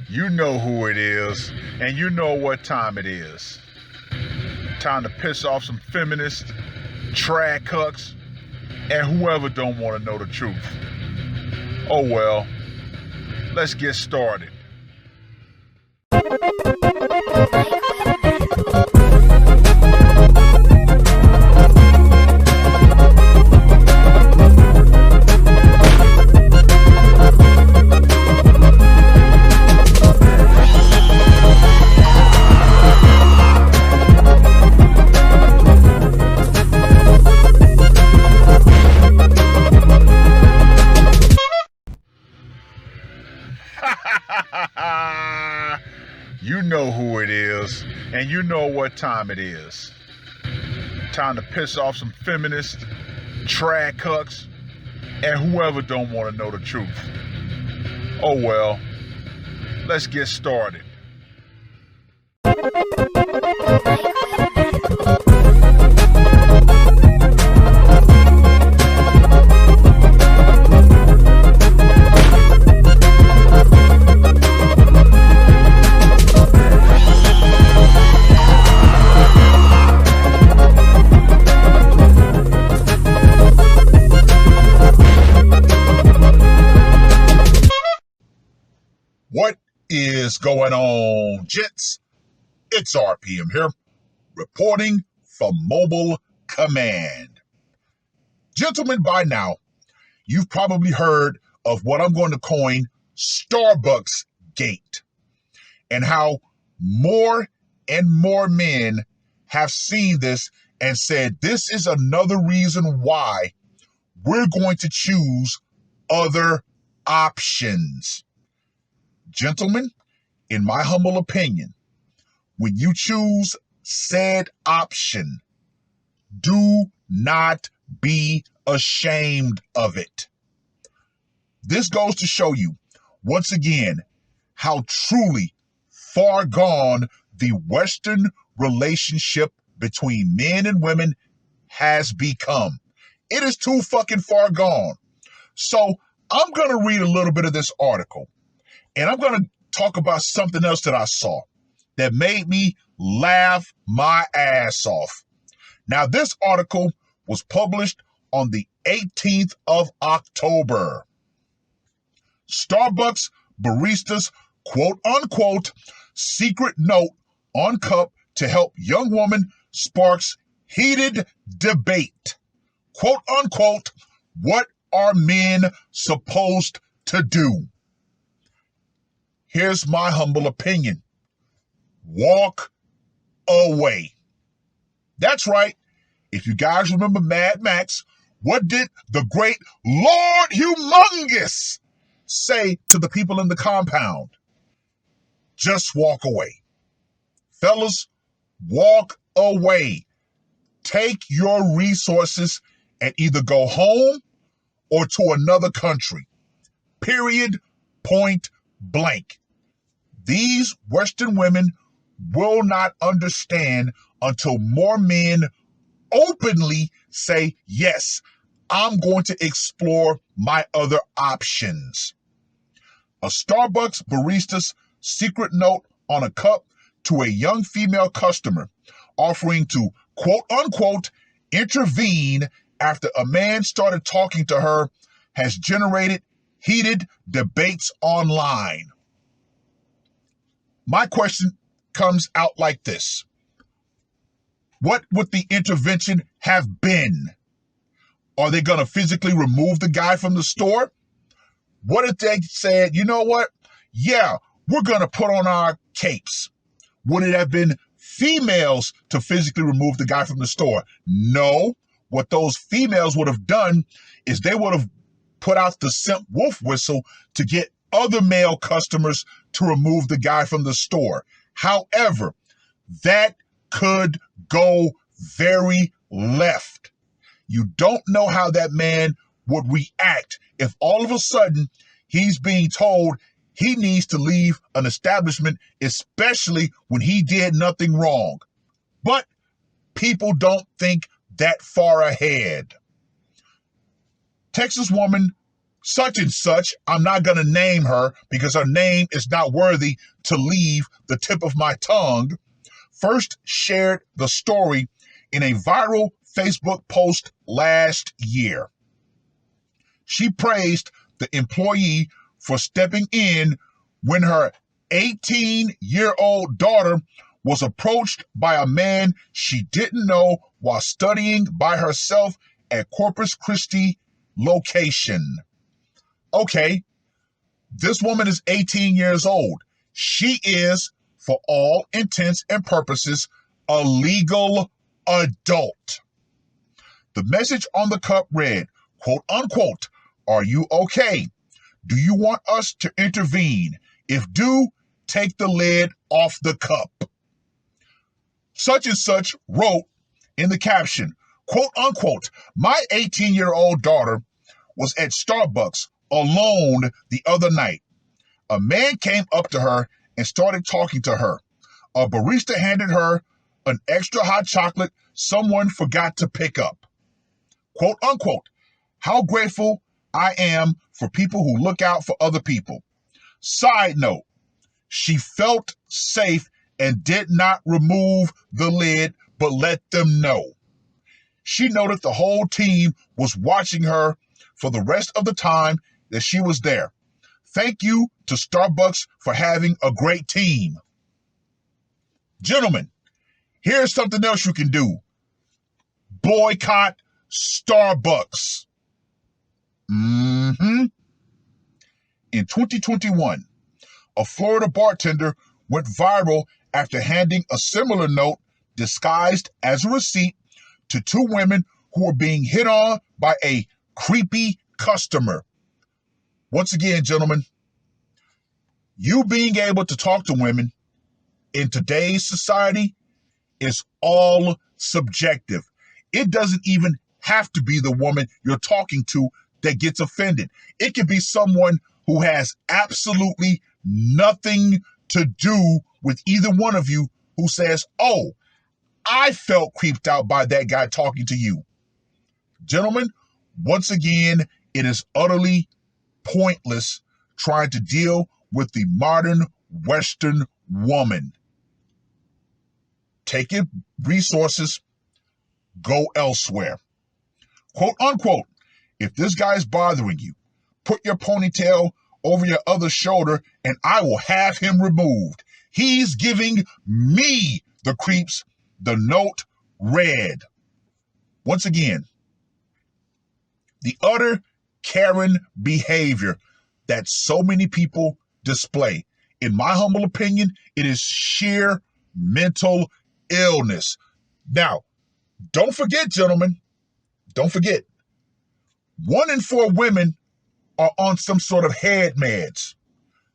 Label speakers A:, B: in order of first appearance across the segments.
A: You know who it is, and you know what time it is. Time to piss off some feminists, trad cucks, and whoever don't want to know the truth. Oh well, let's get started. You know who it is, and you know what time it is. Time to piss off some feminists, trad cucks, and whoever don't want to know the truth. Oh well, let's get started. What is going on, gents? It's R.P.M. here, reporting from Mobile Command. Gentlemen, by now, you've probably heard of what I'm going to coin STARBUCKSGATE, and how more and more men have seen this and said this is another reason why we're going to choose other options. Gentlemen, in my humble opinion, when you choose said option, do not be ashamed of it. This goes to show you, once again, how truly far gone the Western relationship between men and women has become. It is too fucking far gone. So I'm going to read a little bit of this article. And I'm going to talk about something else that I saw that made me laugh my ass off. Now, this article was published on the 18th of October. Starbucks baristas, quote unquote, secret note on cup to help young woman sparks heated debate. Quote unquote, what are men supposed to do? Here's my humble opinion. Walk away. That's right. If you guys remember Mad Max, what did the great Lord Humongous say to the people in the compound? Just walk away. Fellas, walk away. Take your resources and either go home or to another country. Period. Point blank. These Western women will not understand until more men openly say, yes, I'm going to explore my other options. A Starbucks barista's secret note on a cup to a young female customer offering to, quote unquote, intervene after a man started talking to her has generated heated debates online. My question comes out like this. What would the intervention have been? Are they going to physically remove the guy from the store? What if they said, you know what? Yeah, we're going to put on our capes. Would it have been females to physically remove the guy from the store? No. What those females would have done is they would have put out the simp wolf whistle to get other male customers to remove the guy from the store. However, that could go very left. You don't know how that man would react if all of a sudden he's being told he needs to leave an establishment, especially when he did nothing wrong. But people don't think that far ahead. Texas woman such and such, I'm not going to name her because her name is not worthy to leave the tip of my tongue, first shared the story in a viral Facebook post last year. She praised the employee for stepping in when her 18-year-old daughter was approached by a man she didn't know while studying by herself at Corpus Christi location. Okay, this woman is 18 years old. She is, for all intents and purposes, a legal adult. The message on the cup read, quote unquote, "Are you okay? Do you want us to intervene? If do, take the lid off the cup." Such and such wrote in the caption, quote unquote, "My 18-year-old daughter was at Starbucks alone the other night. A man came up to her and started talking to her. A barista handed her an extra hot chocolate someone forgot to pick up. Quote unquote, how grateful I am for people who look out for other people. Side note, she felt safe and did not remove the lid, but let them know. She noted the whole team was watching her for the rest of the time that she was there. Thank you to Starbucks for having a great team." Gentlemen, here's something else you can do. Boycott Starbucks. In 2021, a Florida bartender went viral after handing a similar note disguised as a receipt to two women who were being hit on by a creepy customer. Once again, gentlemen, you being able to talk to women in today's society is all subjective. It doesn't even have to be the woman you're talking to that gets offended. It could be someone who has absolutely nothing to do with either one of you who says, "Oh, I felt creeped out by that guy talking to you." Gentlemen, once again, it is utterly pointless trying to deal with the modern Western woman. Take your resources, go elsewhere. Quote unquote, if this guy's bothering you, put your ponytail over your other shoulder and I will have him removed. He's giving me the creeps, the note read. Once again, the utter Karen behavior that so many people display. In my humble opinion, it is sheer mental illness. Now, don't forget, gentlemen, don't forget, 1 in 4 women are on some sort of head meds.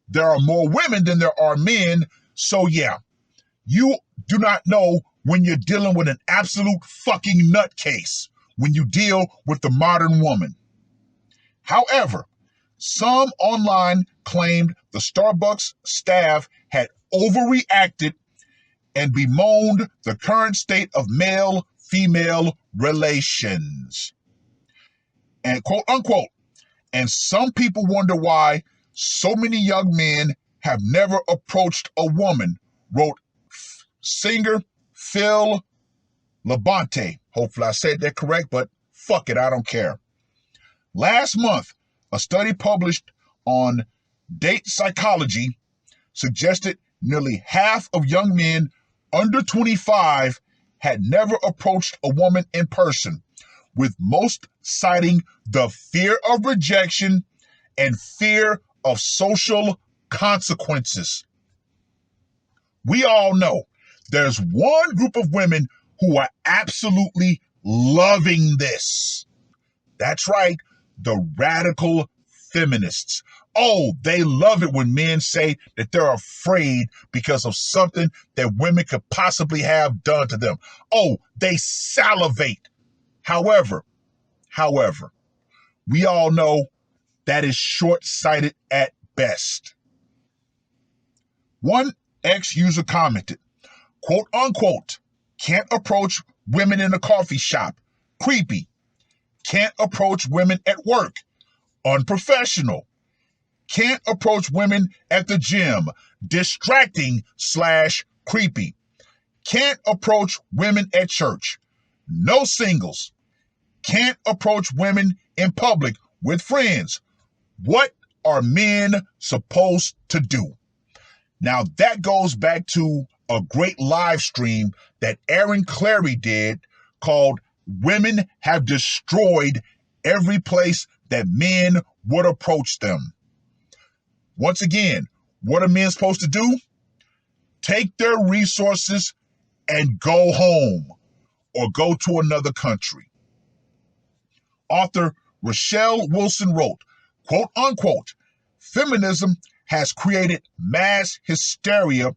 A: There are more women than there are men, so yeah, you do not know when you're dealing with an absolute fucking nutcase when you deal with the modern woman. However, some online claimed the Starbucks staff had overreacted and bemoaned the current state of male-female relations. And quote unquote, and some people wonder why so many young men have never approached a woman, wrote singer Phil Labonte. Hopefully I said that correct, but fuck it, I don't care. Last month, a study published on Date Psychology suggested nearly half of young men under 25 had never approached a woman in person, with most citing the fear of rejection and fear of social consequences. We all know there's one group of women who are absolutely loving this. That's right, the radical feminists. Oh, they love it when men say that they're afraid because of something that women could possibly have done to them. Oh, they salivate. However, we all know that is short-sighted at best. One ex-user commented, quote unquote, can't approach women in a coffee shop. Creepy. Can't approach women at work. unprofessional. Can't approach women at the gym, distracting/creepy. Can't approach women at church. No singles. Can't approach women in public with friends. What are men supposed to do? Now that goes back to a great live stream that Aaron Clary did called Women Have Destroyed Every Place That Men Would Approach Them. Once again, what are men supposed to do? Take their resources and go home or go to another country. Author Rochelle Wilson wrote, quote unquote, feminism has created mass hysteria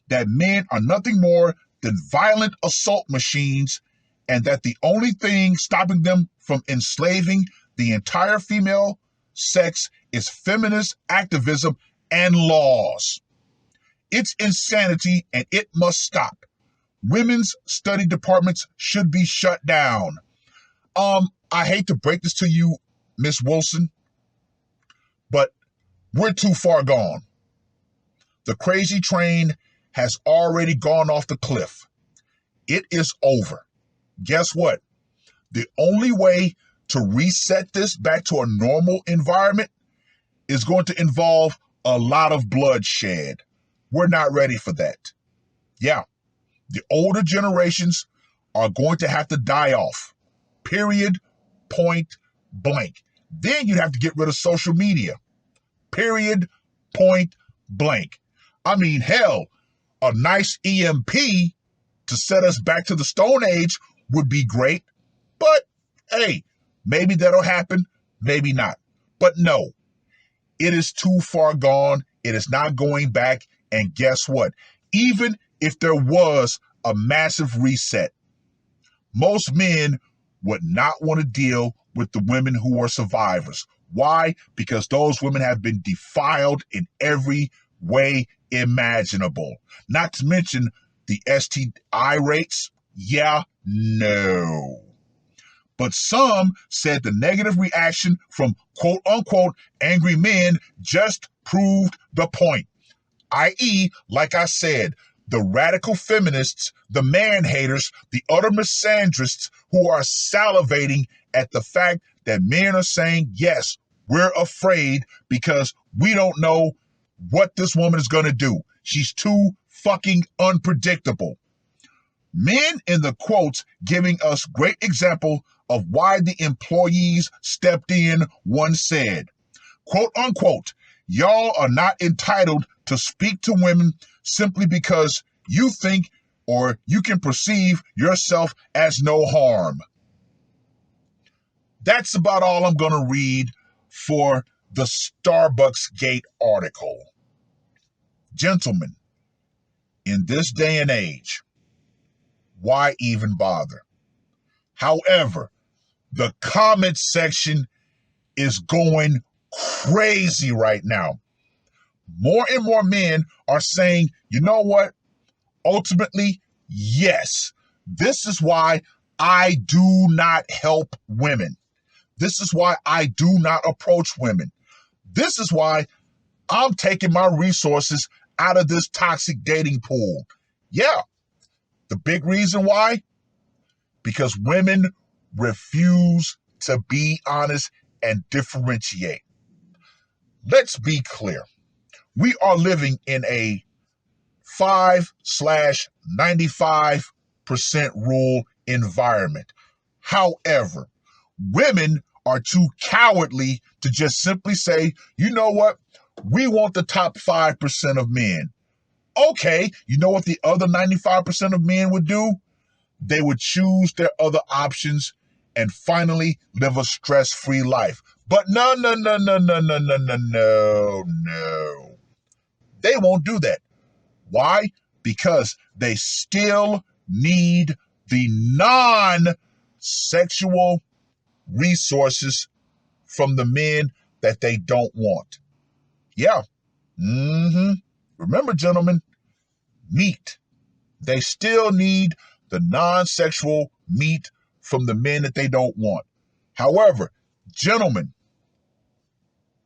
A: that men are nothing more than violent assault machines and that the only thing stopping them from enslaving the entire female sex is feminist activism and laws. It's insanity and it must stop. Women's study departments should be shut down. I hate to break this to you, Miss Wilson, but we're too far gone. The crazy train has already gone off the cliff. It is over. Guess what? The only way to reset this back to a normal environment is going to involve a lot of bloodshed. We're not ready for that. Yeah, the older generations are going to have to die off. Period. Point blank. Then you'd have to get rid of social media. Period. Point blank. I mean, hell, a nice EMP to set us back to the Stone Age would be great. But, hey, maybe that'll happen, maybe not. But no, it is too far gone. It is not going back. And guess what? Even if there was a massive reset, most men would not want to deal with the women who are survivors. Why? Because those women have been defiled in every way imaginable. Not to mention the STI rates. Yeah, no. But some said the negative reaction from quote unquote angry men just proved the point. I.e., like I said, the radical feminists, the man-haters, the utter misandrists who are salivating at the fact that men are saying, yes, we're afraid because we don't know what this woman is going to do. She's too fucking unpredictable. Men in the quotes giving us great example of why the employees stepped in once said, quote unquote, y'all are not entitled to speak to women simply because you think or you can perceive yourself as no harm. That's about all I'm going to read for the STARBUCKSGATE article. Gentlemen, in this day and age, why even bother? However, the comment section is going crazy right now. More and more men are saying, you know what? Ultimately, yes, this is why I do not help women. This is why I do not approach women. This is why I'm taking my resources out of this toxic dating pool. Yeah, the big reason why? Because women refuse to be honest and differentiate. Let's be clear. We are living in a 5/95% rule environment. However, women are too cowardly to just simply say, you know what? We want the top 5% of men. Okay, you know what the other 95% of men would do? They would choose their other options and finally live a stress-free life. But no. They won't do that. Why? Because they still need the non-sexual resources from the men that they don't want. Yeah. Remember, gentlemen, meat. They still need the non-sexual meat from the men that they don't want. However, gentlemen,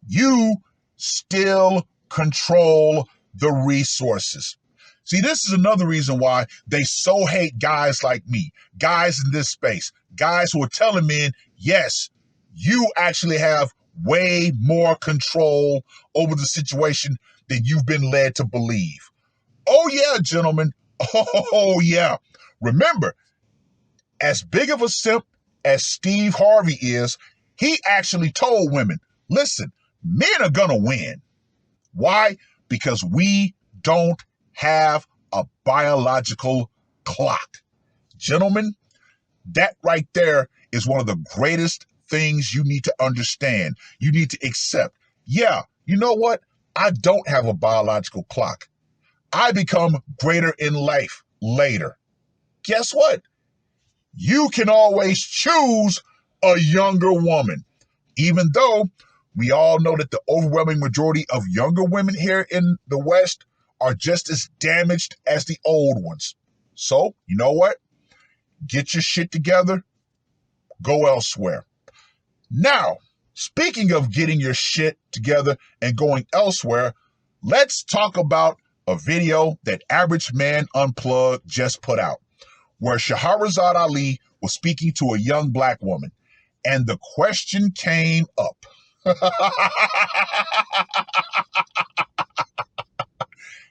A: you still control the resources. See, this is another reason why they so hate guys like me, guys in this space, guys who are telling men, yes, you actually have way more control over the situation than you've been led to believe. Oh yeah, gentlemen. Oh yeah. Remember, as big of a simp as Steve Harvey is, he actually told women, listen, men are gonna win. Why? Because we don't have a biological clock. Gentlemen, that right there is one of the greatest things you need to understand. You need to accept. Yeah, you know what? I don't have a biological clock. I become greater in life later. Guess what? You can always choose a younger woman, even though we all know that the overwhelming majority of younger women here in the West are just as damaged as the old ones. So, you know what? Get your shit together. Go elsewhere. Now, speaking of getting your shit together and going elsewhere, let's talk about a video that Average Man Unplugged just put out, where Shahrazad Ali was speaking to a young black woman, and the question came up.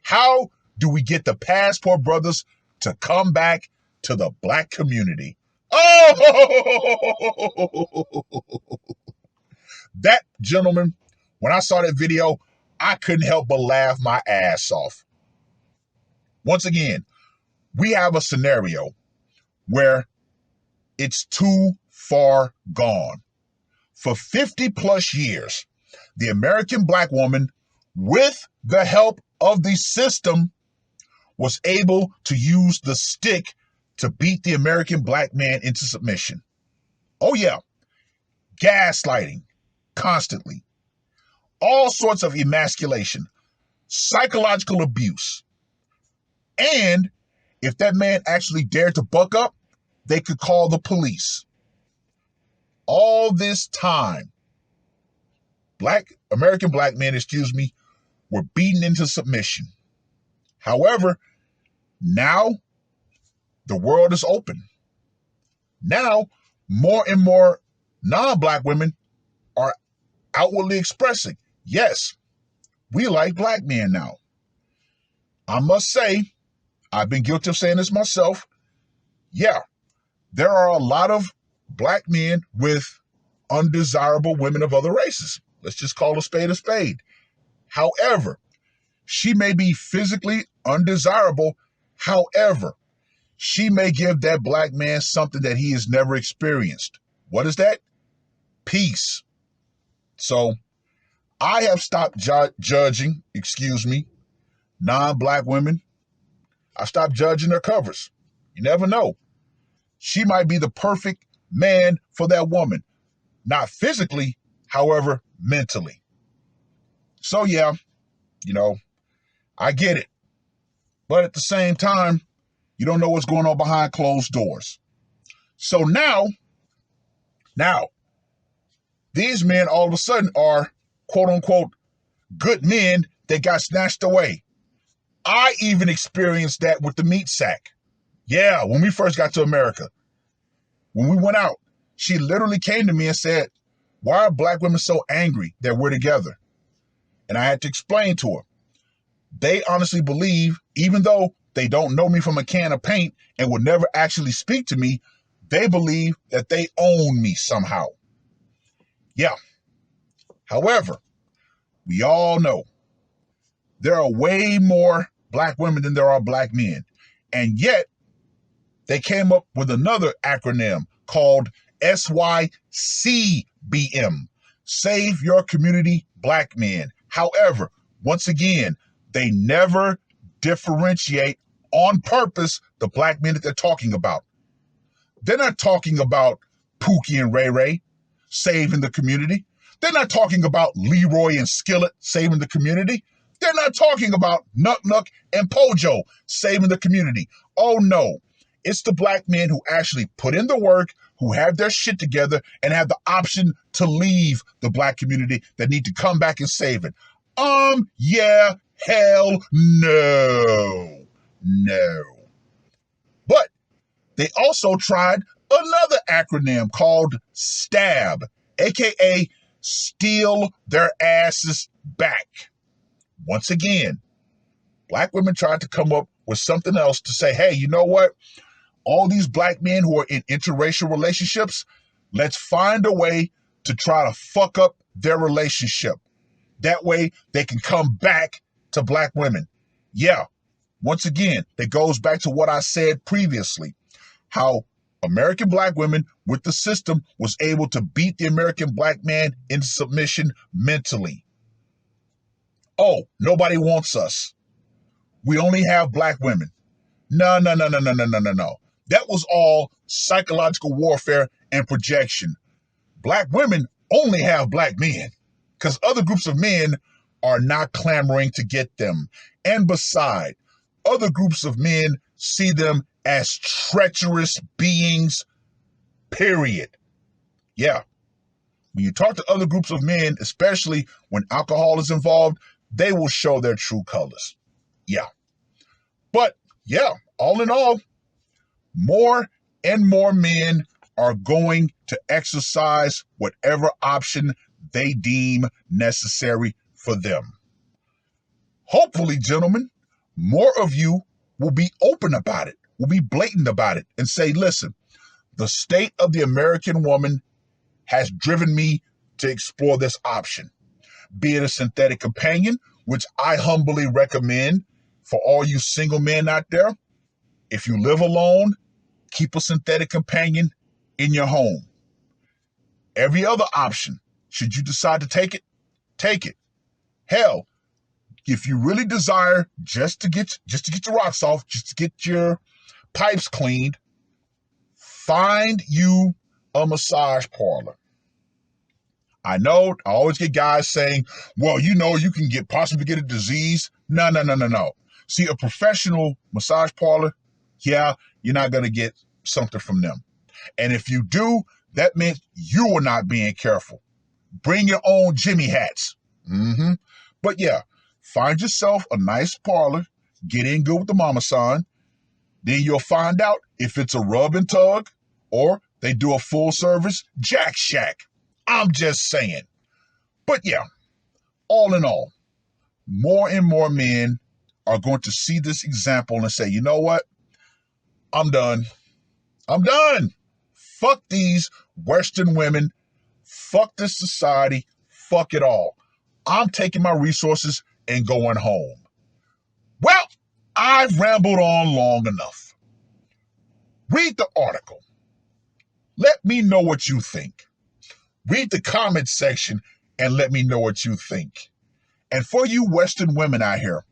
A: How do we get the Passport Brothers to come back to the black community? Oh! That, gentleman, when I saw that video, I couldn't help but laugh my ass off. Once again, we have a scenario where it's too far gone. For 50 plus years, the American black woman, with the help of the system, was able to use the stick to beat the American black man into submission. Oh yeah, gaslighting, constantly. All sorts of emasculation, psychological abuse. And if that man actually dared to buck up, they could call the police. All this time, American black men, were beaten into submission. However, now the world is open. Now, more and more non-black women are outwardly expressing, yes, we like black men now. I must say, I've been guilty of saying this myself. Yeah, there are a lot of black men with undesirable women of other races. Let's just call a spade a spade. However, she may be physically undesirable. However, she may give that black man something that he has never experienced. What is that? Peace. So I have stopped judging, non-black women. I stopped judging their covers. You never know. She might be the perfect man for that woman. Not physically, however, mentally. So yeah, I get it. But at the same time, you don't know what's going on behind closed doors. So now, these men all of a sudden are, quote unquote, good men that got snatched away. I even experienced that with the meat sack. Yeah, when we first got to America, when we went out, she literally came to me and said, why are black women so angry that we're together? And I had to explain to her. They honestly believe, even though they don't know me from a can of paint and would never actually speak to me, they believe that they own me somehow. Yeah. However, we all know there are way more black women than there are black men. And yet, they came up with another acronym called SYCBM, Save Your Community Black Men. However, once again, they never differentiate on purpose the black men that they're talking about. They're not talking about Pookie and Ray Ray saving the community. They're not talking about Leroy and Skillet saving the community. They're not talking about Nuck Nuck and Pojo saving the community. Oh no, it's the black men who actually put in the work, who have their shit together and have the option to leave the black community that need to come back and save it. Yeah, hell no. No. But they also tried another acronym called STAB, aka Steal Their Asses Back. Once again, black women tried to come up with something else to say, hey, you know what? All these black men who are in interracial relationships, let's find a way to try to fuck up their relationship. That way they can come back to black women. Yeah, once again, it goes back to what I said previously, how American black women with the system was able to beat the American black man in submission mentally. Oh, nobody wants us. We only have black women. No. That was all psychological warfare and projection. Black women only have black men because other groups of men are not clamoring to get them. And beside, other groups of men see them as treacherous beings, period. Yeah. When you talk to other groups of men, especially when alcohol is involved, they will show their true colors. Yeah. But yeah, all in all, more and more men are going to exercise whatever option they deem necessary for them. Hopefully, gentlemen, more of you will be open about it, will be blatant about it, and say, listen, the state of the American woman has driven me to explore this option, be it a synthetic companion, which I humbly recommend for all you single men out there. If you live alone, keep a synthetic companion in your home. Every other option, should you decide to take it, take it. Hell, if you really desire just to get your rocks off, just to get your pipes cleaned, find you a massage parlor. I know I always get guys saying, well, you know, you can possibly get a disease. No. See, a professional massage parlor, yeah, you're not going to get something from them. And if you do, that means you are not being careful. Bring your own Jimmy hats. But yeah, find yourself a nice parlor, get in good with the mama son. Then you'll find out if it's a rub and tug or they do a full service Jack Shack. I'm just saying. But yeah, all in all, more and more men are going to see this example and say, you know what? I'm done. Fuck these Western women. Fuck this society. Fuck it all. I'm taking my resources and going home. Well, I've rambled on long enough. Read the article. Let me know what you think. Read the comment section and let me know what you think. And for you Western women out here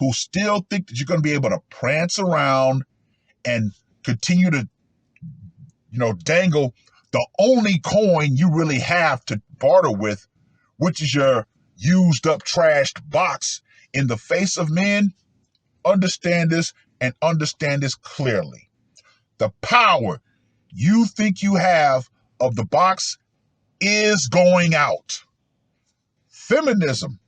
A: who still think that you're going to be able to prance around and continue to, dangle the only coin you really have to barter with, which is your used up trashed box in the face of men, understand this and understand this clearly. The power you think you have of the box is going out. Feminism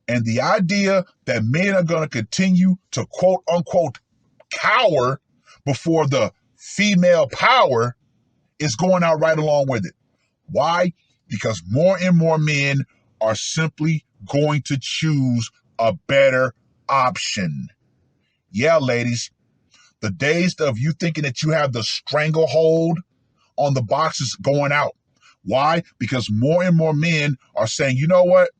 A: and the idea that men are going to continue to quote unquote cower before the female power is going out right along with it. Why? Because more and more men are simply going to choose a better option. Yeah, ladies, the days of you thinking that you have the stranglehold on the box is going out. Why? Because more and more men are saying, you know what?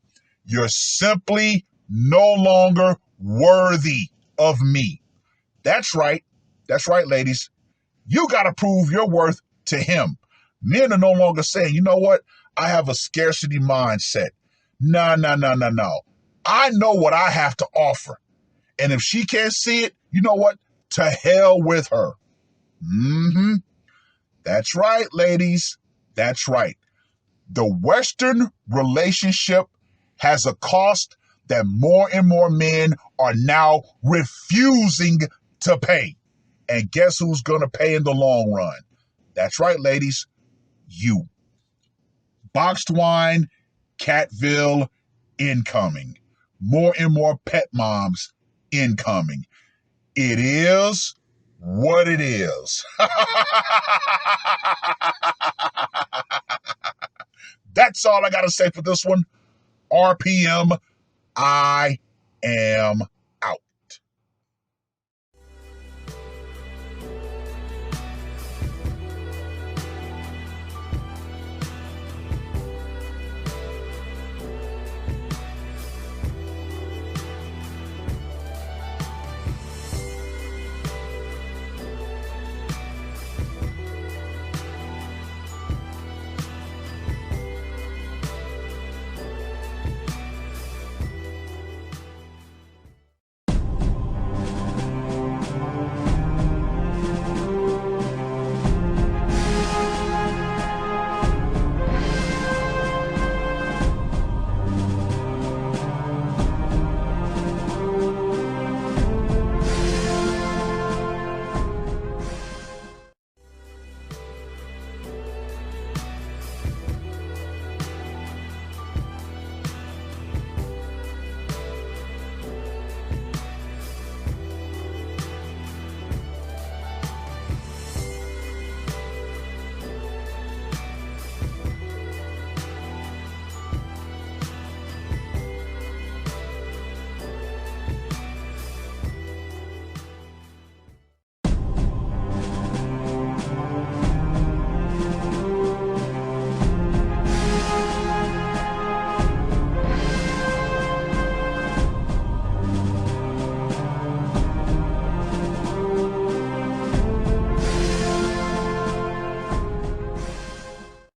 A: You're simply no longer worthy of me. That's right. That's right, ladies. You got to prove your worth to him. Men are no longer saying, you know what? I have a scarcity mindset. No. I know what I have to offer. And if she can't see it, you know what? To hell with her. That's right, ladies. That's right. The Western relationship has a cost that more and more men are now refusing to pay. And guess who's going to pay in the long run? That's right, ladies. you. Boxed wine, Catville, incoming. More and more pet moms incoming. It is what it is. That's all I got to say for this one. RPM, I am